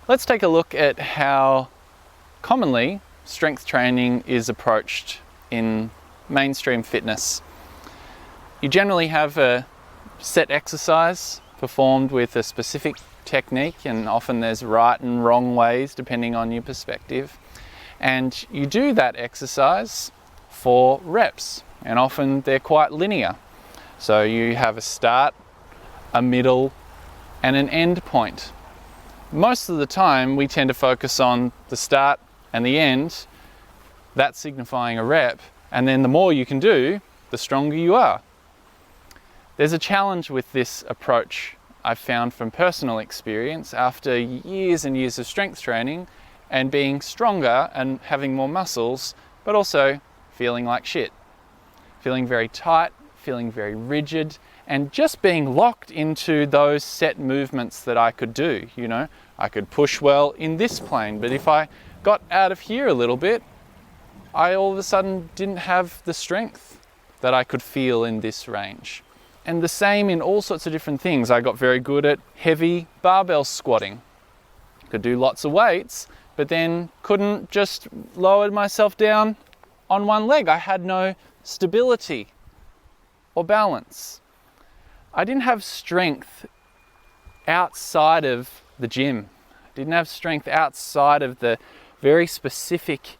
Let's take a look at how commonly strength training is approached in mainstream fitness. You generally have a set exercise performed with a specific technique, and often there's right and wrong ways depending on your perspective. And you do that exercise for reps, and often they're quite linear. So you have a start, a middle, and an end point. Most of the time we tend to focus on the start and the end, that signifying a rep, and then the more you can do, the stronger you are. There's a challenge with this approach I've found from personal experience after years and years of strength training and being stronger and having more muscles, but also feeling like shit. Feeling very tight, feeling very rigid, and just being locked into those set movements that I could do. You know, I could push well in this plane, but if I got out of here a little bit, I all of a sudden didn't have the strength that I could feel in this range. And the same in all sorts of different things. I got very good at heavy barbell squatting. Could do lots of weights, but then couldn't just lower myself down on one leg. I had no stability or balance. I didn't have strength outside of the gym. I didn't have strength outside of the very specific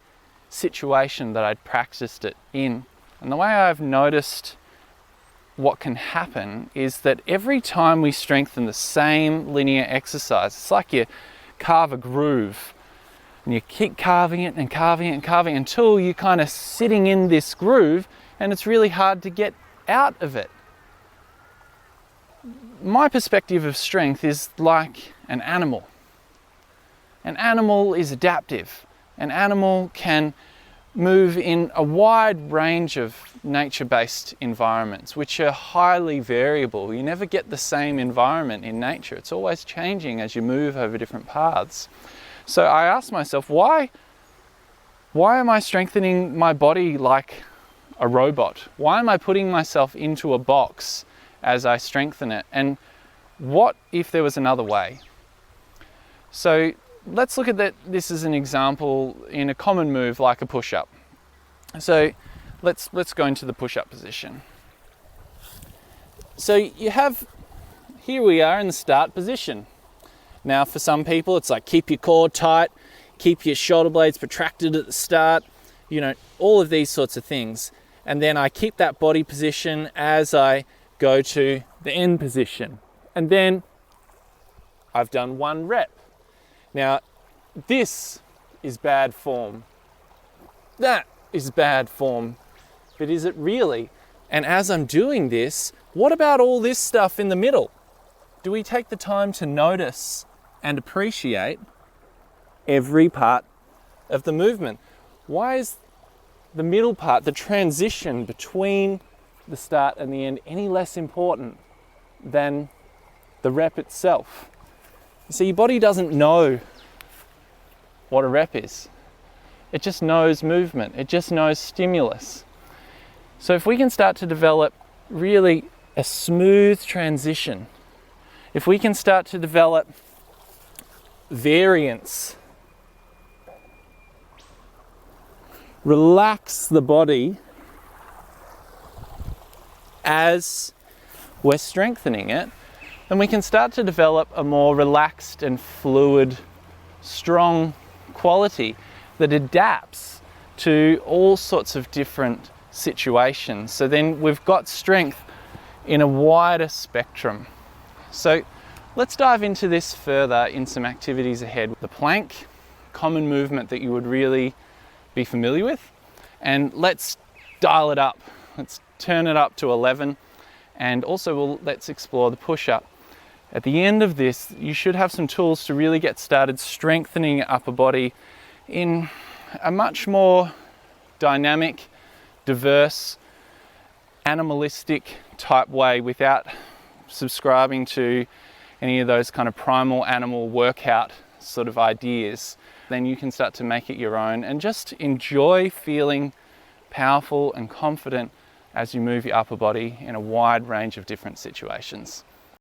situation that I'd practiced it in. And the way I've noticed what can happen is that every time we strengthen the same linear exercise, it's like you carve a groove and you keep carving it and carving it and carving it until you're kind of sitting in this groove and it's really hard to get out of it. My perspective of strength is like an animal. An animal is adaptive. An animal can move in a wide range of nature-based environments, which are highly variable. You never get the same environment in nature. It's always changing as you move over different paths. So I asked myself, why am I strengthening my body like a robot? Why am I putting myself into a box as I strengthen it? And what if there was another way? So let's look at this as an example in a common move like a push-up. So let's go into the push-up position. So here we are in the start position. Now for some people it's like keep your core tight, keep your shoulder blades protracted at the start, you know, all of these sorts of things. And then I keep that body position as I go to the end position. And then I've done one rep. Now, this is bad form. That is bad form. But is it really? And as I'm doing this, what about all this stuff in the middle? Do we take the time to notice and appreciate every part of the movement? Why is the middle part, the transition between the start and the end, any less important than the rep itself? So your body doesn't know what a rep is. It just knows movement. It just knows stimulus. So if we can start to develop really a smooth transition, if we can start to develop variance, relax the body as we're strengthening it, then we can start to develop a more relaxed and fluid, strong quality that adapts to all sorts of different situations. So then we've got strength in a wider spectrum. So let's dive into this further in some activities ahead. The plank, common movement that you would really be familiar with, and let's dial it up. Let's turn it up to 11, and also let's explore the push-up. At the end of this, you should have some tools to really get started strengthening your upper body in a much more dynamic, diverse, animalistic type way without subscribing to any of those kind of primal animal workout sort of ideas. Then you can start to make it your own and just enjoy feeling powerful and confident as you move your upper body in a wide range of different situations.